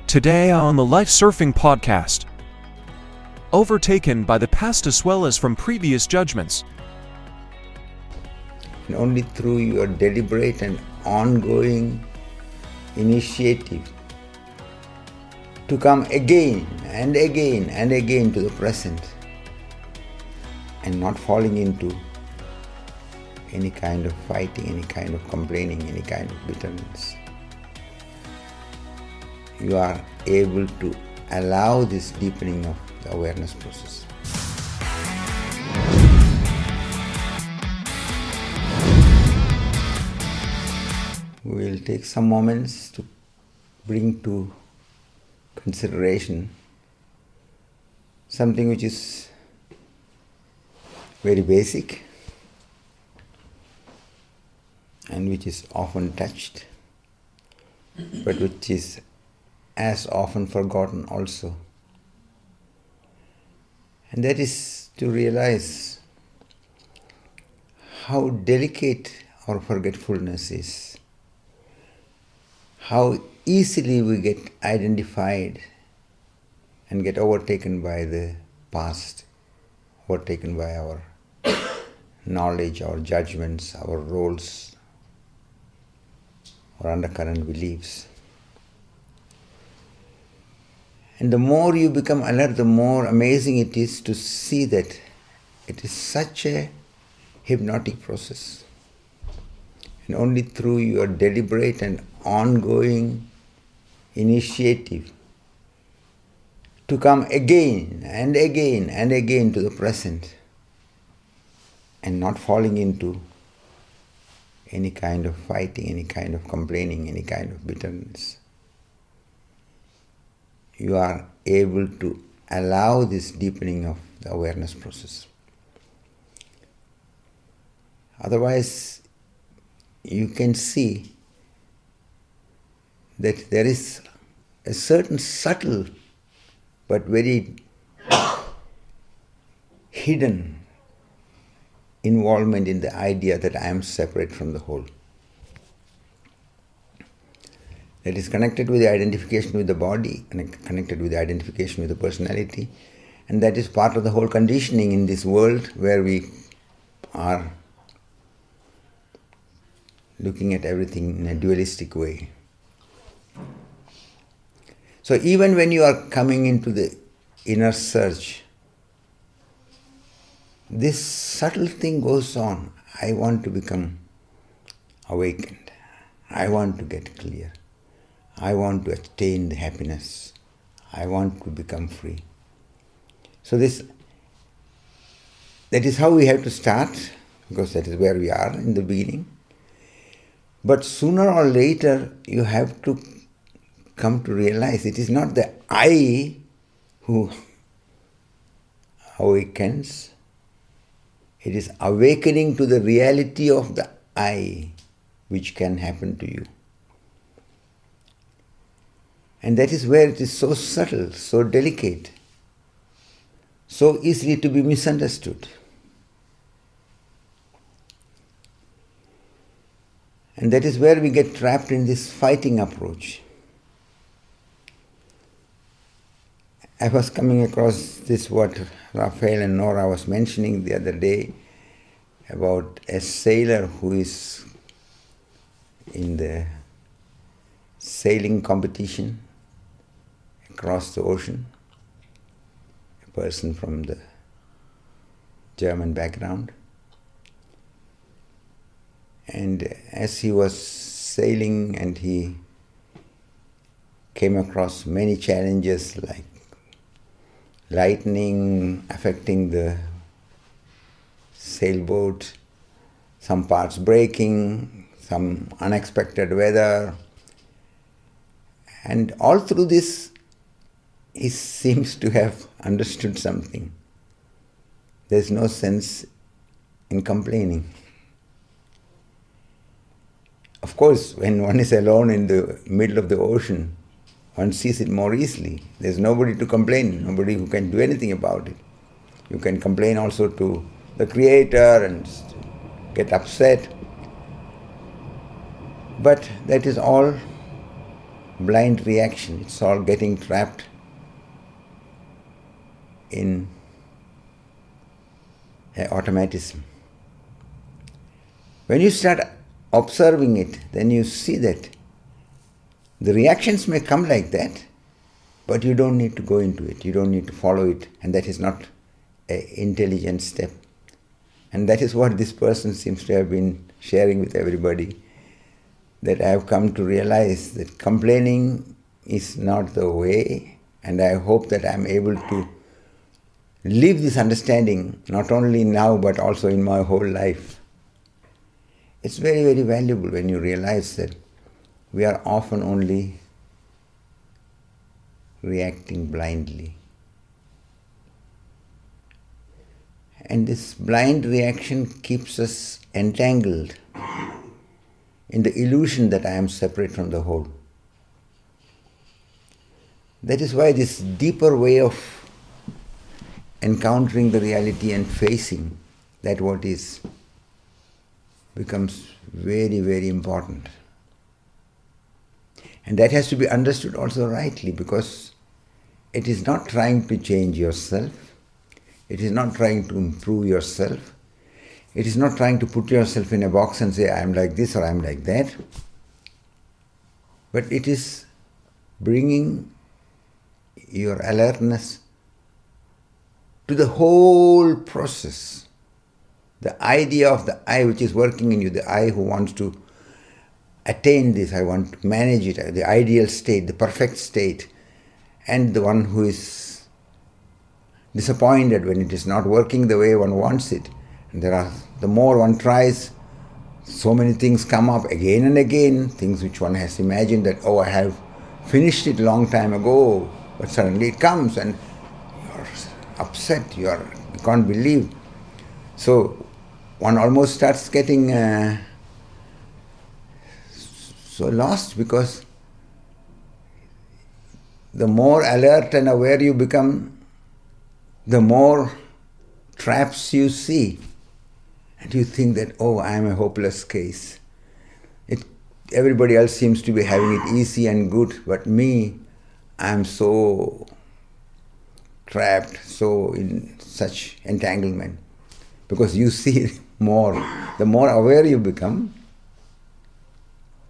Today on the Life Surfing Podcast. Overtaken by the past as well as from previous judgments. And only through your deliberate and ongoing initiative to come again and again and again to the present and not falling into any kind of fighting, any kind of complaining, any kind of bitterness. You are able to allow this deepening of the awareness process. We will take some moments to bring to consideration something which is very basic and which is often touched, but which is as often forgotten also. And that is to realize how delicate our forgetfulness is, how easily we get identified and get overtaken by the past, overtaken by our knowledge, our judgments, our roles, our undercurrent beliefs. And the more you become alert, the more amazing it is to see that it is such a hypnotic process. And only through your deliberate and ongoing initiative to come again and again and again to the present and not falling into any kind of fighting, any kind of complaining, any kind of bitterness. You are able to allow this deepening of the awareness process. Otherwise, you can see that there is a certain subtle but very hidden involvement in the idea that I am separate from the whole. That is connected with the identification with the body, and connected with the identification with the personality, and that is part of the whole conditioning in this world where we are looking at everything in a dualistic way. So even when you are coming into the inner search, this subtle thing goes on. I want to become awakened. I want to get clear. I want to attain the happiness. I want to become free. So that is how we have to start, because that is where we are in the beginning. But sooner or later, you have to come to realize it is not the I who awakens. It is awakening to the reality of the I which can happen to you. And that is where it is so subtle, so delicate, so easily to be misunderstood. And that is where we get trapped in this fighting approach. I was coming across this, what Raphael and Nora was mentioning the other day, about a sailor who is in the sailing competition across the ocean, a person from the German background. And as he was sailing, and he came across many challenges like lightning affecting the sailboat, some parts breaking, some unexpected weather. And all through this, he seems to have understood something. There's no sense in complaining. Of course, when one is alone in the middle of the ocean, one sees it more easily. There's nobody to complain, nobody who can do anything about it. You can complain also to the Creator and get upset. But that is all blind reaction. It's all getting trapped in automatism. When you start observing it, then you see that the reactions may come like that, but you don't need to go into it. You don't need to follow it, and that is not an intelligent step. And that is what this person seems to have been sharing with everybody, that I have come to realize that complaining is not the way, and I hope that I am able to live this understanding not only now but also in my whole life. It's very, very valuable when you realize that we are often only reacting blindly. And this blind reaction keeps us entangled in the illusion that I am separate from the whole. That is why this deeper way of encountering the reality and facing that what is becomes very, very important. And that has to be understood also rightly, because it is not trying to change yourself, it is not trying to improve yourself, it is not trying to put yourself in a box and say, I am like this or I am like that, but it is bringing your alertness to the whole process. The idea of the I which is working in you, the I who wants to attain this, I want to manage it, the ideal state, the perfect state, and the one who is disappointed when it is not working the way one wants it. And the more one tries, so many things come up again and again, things which one has imagined that, oh, I have finished it long time ago, but suddenly it comes and you're upset, you can't believe. So one almost starts getting so lost, because the more alert and aware you become, the more traps you see. And you think that, oh, I am a hopeless case. Everybody else seems to be having it easy and good, but me, I am so trapped, so in such entanglement. Because you see more. The more aware you become,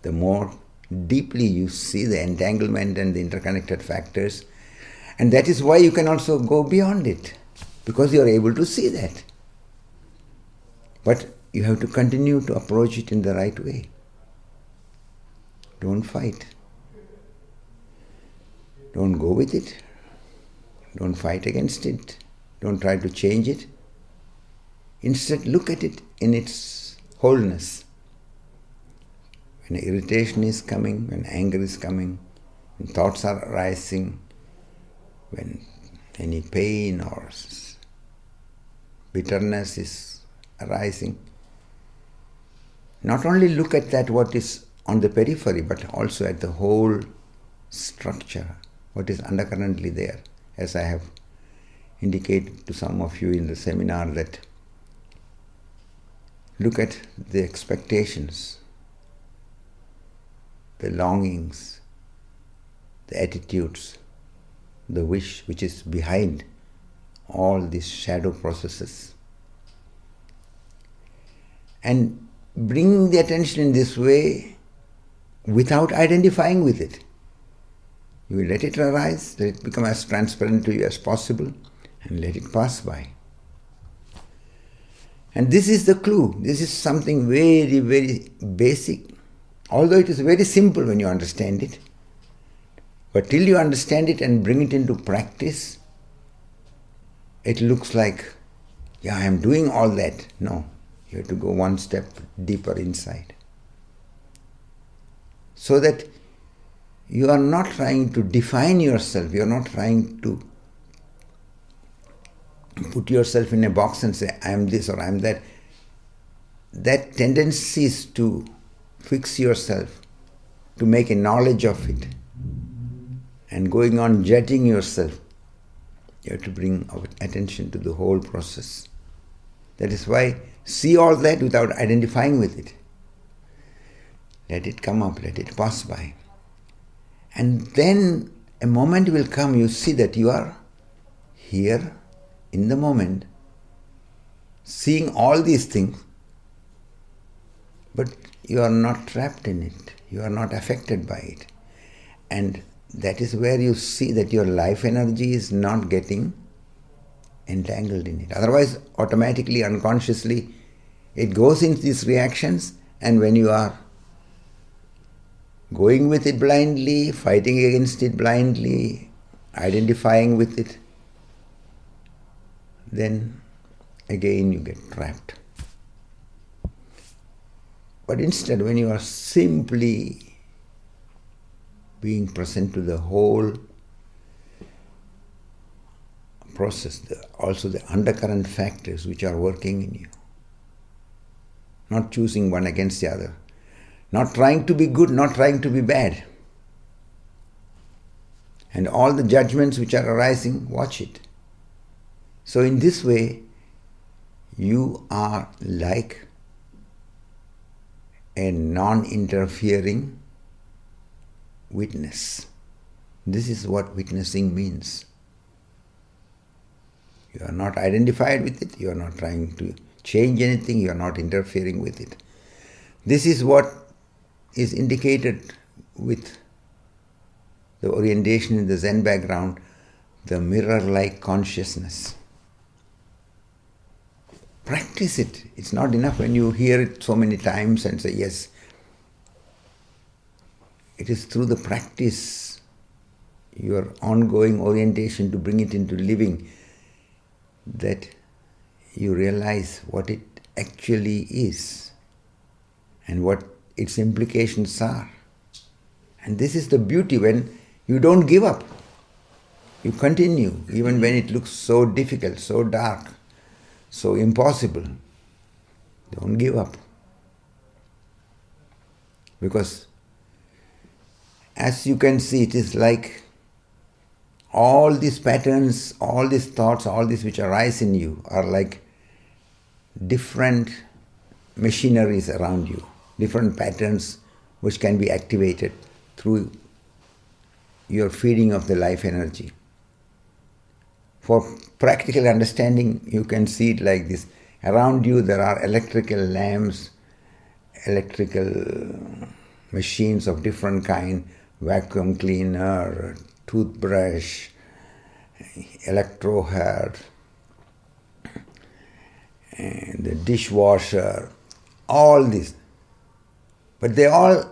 the more deeply you see the entanglement and the interconnected factors. And that is why you can also go beyond it, because you are able to see that. But you have to continue to approach it in the right way. Don't fight. Don't go with it. Don't fight against it. Don't try to change it. Instead, look at it in its wholeness. When irritation is coming, when anger is coming, when thoughts are arising, when any pain or bitterness is arising, not only look at that what is on the periphery, but also at the whole structure, what is undercurrently there. As I have indicated to some of you in the seminar, that look at the expectations, the longings, the attitudes, the wish which is behind all these shadow processes. And bring the attention in this way without identifying with it. You will let it arise, let it become as transparent to you as possible, and let it pass by. And this is the clue. This is something very, very basic, although it is very simple when you understand it. But till you understand it and bring it into practice, it looks like, yeah, I am doing all that. No, you have to go one step deeper inside. So that you are not trying to define yourself, you are not trying to put yourself in a box and say, I am this or I am that. That tendency is to fix yourself, to make a knowledge of it, and going on judging yourself. You have to bring our attention to the whole process. That is why see all that without identifying with it. Let it come up, let it pass by. And then a moment will come, you see that you are here in the moment, seeing all these things, but you are not trapped in it. You are not affected by it. And that is where you see that your life energy is not getting entangled in it. Otherwise, automatically, unconsciously, it goes into these reactions, and when you are going with it blindly, fighting against it blindly, identifying with it, then again you get trapped. But instead, when you are simply being present to the whole process, also the undercurrent factors which are working in you, not choosing one against the other, not trying to be good, not trying to be bad, and all the judgments which are arising, watch it. So in this way, you are like a non-interfering witness. This is what witnessing means. You are not identified with it, you are not trying to change anything, you are not interfering with it. This is what is indicated with the orientation in the Zen background, the mirror-like consciousness. Practice it. It's not enough when you hear it so many times and say, yes. It is through the practice, your ongoing orientation to bring it into living, that you realize what it actually is and what its implications are. And this is the beauty when you don't give up. You continue even when it looks so difficult, so dark, so impossible. Don't give up. Because as you can see, it is like all these patterns, all these thoughts, all these which arise in you are like different machineries around you, different patterns which can be activated through your feeding of the life energy. For practical understanding, you can see it like this. Around you there are electrical lamps, electrical machines of different kind, vacuum cleaner, toothbrush, electro hair, and the dishwasher, all this. But they all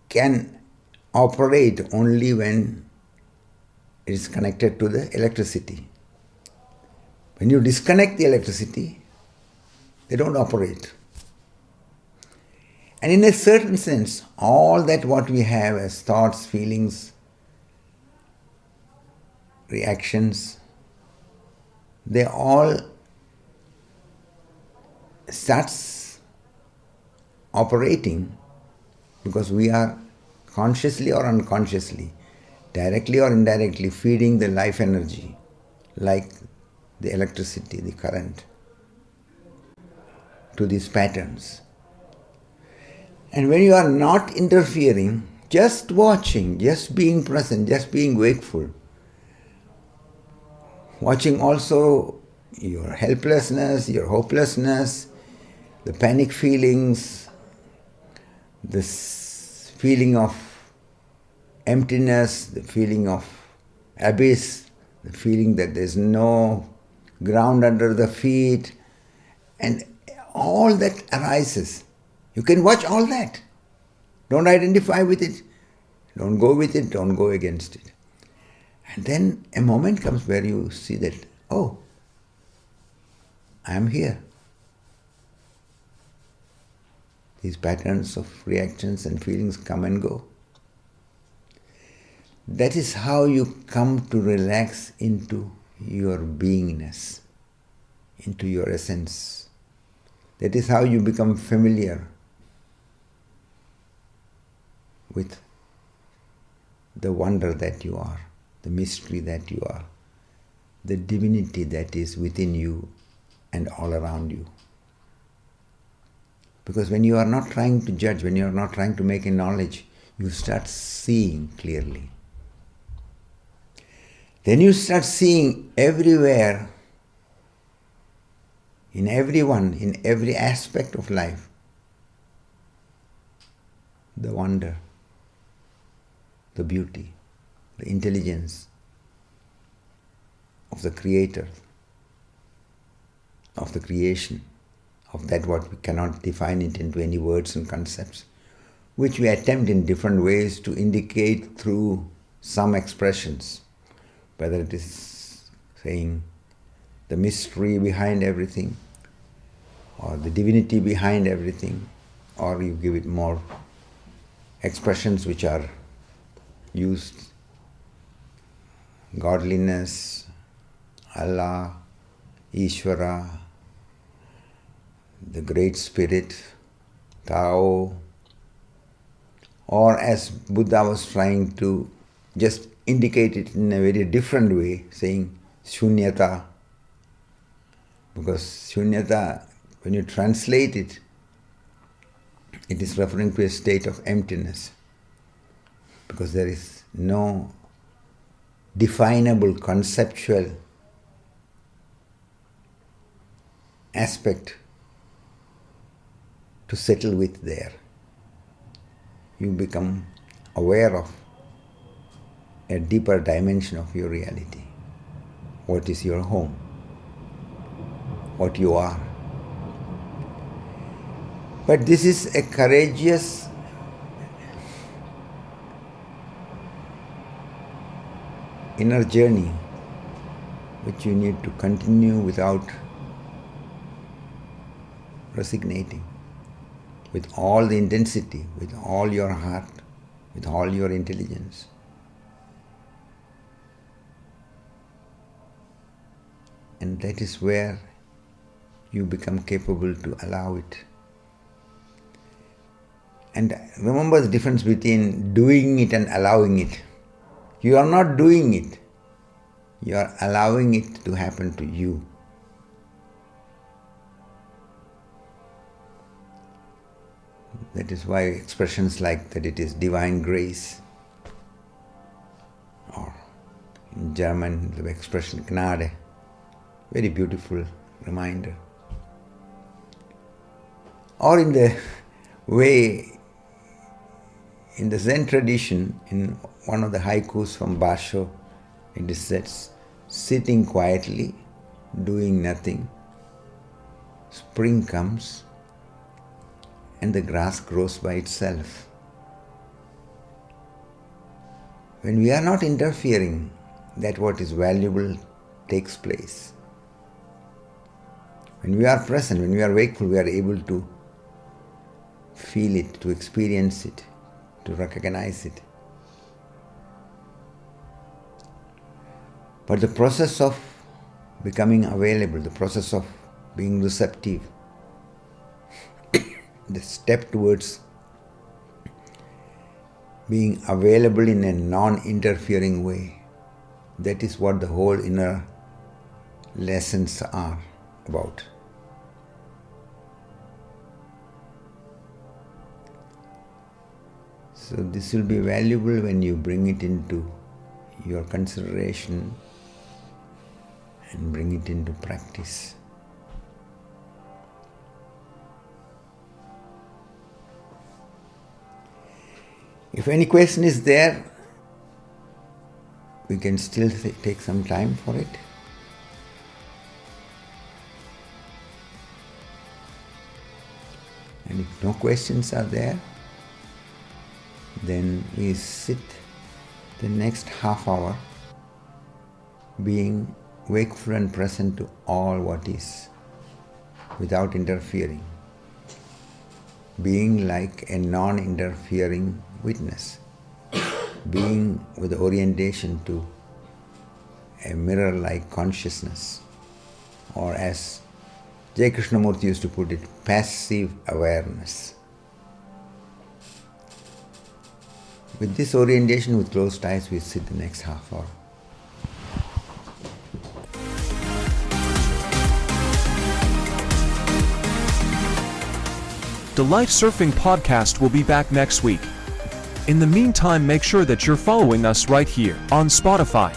can operate only when it is connected to the electricity. When you disconnect the electricity, they don't operate. And in a certain sense, all that what we have as thoughts, feelings, reactions, they all starts operating because we are consciously or unconsciously, directly or indirectly feeding the life energy like the electricity, the current, to these patterns. And when you are not interfering, just watching, just being present, just being wakeful, watching also your helplessness, your hopelessness, the panic feelings, this feeling of emptiness, the feeling of abyss, the feeling that there's no ground under the feet, and all that arises. You can watch all that. Don't identify with it. Don't go with it. Don't go against it. And then a moment comes where you see that, oh, I am here. These patterns of reactions and feelings come and go. That is how you come to relax into your beingness, into your essence. That is how you become familiar with the wonder that you are, the mystery that you are, the divinity that is within you and all around you. Because when you are not trying to judge, when you are not trying to make a knowledge, you start seeing clearly. Then you start seeing everywhere, in everyone, in every aspect of life, the wonder, the beauty, the intelligence of the Creator, of the creation, of that what we cannot define it into any words and concepts, which we attempt in different ways to indicate through some expressions, whether it is saying the mystery behind everything, or the divinity behind everything, or you give it more expressions which are used, godliness, Allah, Ishvara, the Great Spirit, Tao, or as Buddha was trying to just indicate it in a very different way, saying Shunyata, because Shunyata, when you translate it, it is referring to a state of emptiness, because there is no definable conceptual aspect to settle with there. You become aware of a deeper dimension of your reality. What is your home? What you are. But this is a courageous inner journey which you need to continue without resignating, with all the intensity, with all your heart, with all your intelligence. And that is where you become capable to allow it. And remember the difference between doing it and allowing it. You are not doing it. You are allowing it to happen to you. That is why expressions like that it is divine grace, or in German the expression Gnade, very beautiful reminder. Or in the way, in the Zen tradition, in one of the haikus from Bhashkar, it is said, sitting quietly, doing nothing, spring comes and the grass grows by itself. When we are not interfering, that what is valuable takes place. When we are present, when we are wakeful, we are able to feel it, to experience it, to recognize it. But the process of becoming available, the process of being receptive, the step towards being available in a non-interfering way, that is what the whole inner lessons are about. So this will be valuable when you bring it into your consideration and bring it into practice. If any question is there, we can still take some time for it. And if no questions are there, then we sit the next half hour being wakeful and present to all what is, without interfering, being like a non-interfering witness, being with orientation to a mirror-like consciousness, or as J. Krishnamurti used to put it, passive awareness. With this orientation, with closed eyes, we sit the next half hour. The Life Surfing Podcast will be back next week. In the meantime, make sure that you're following us right here on Spotify,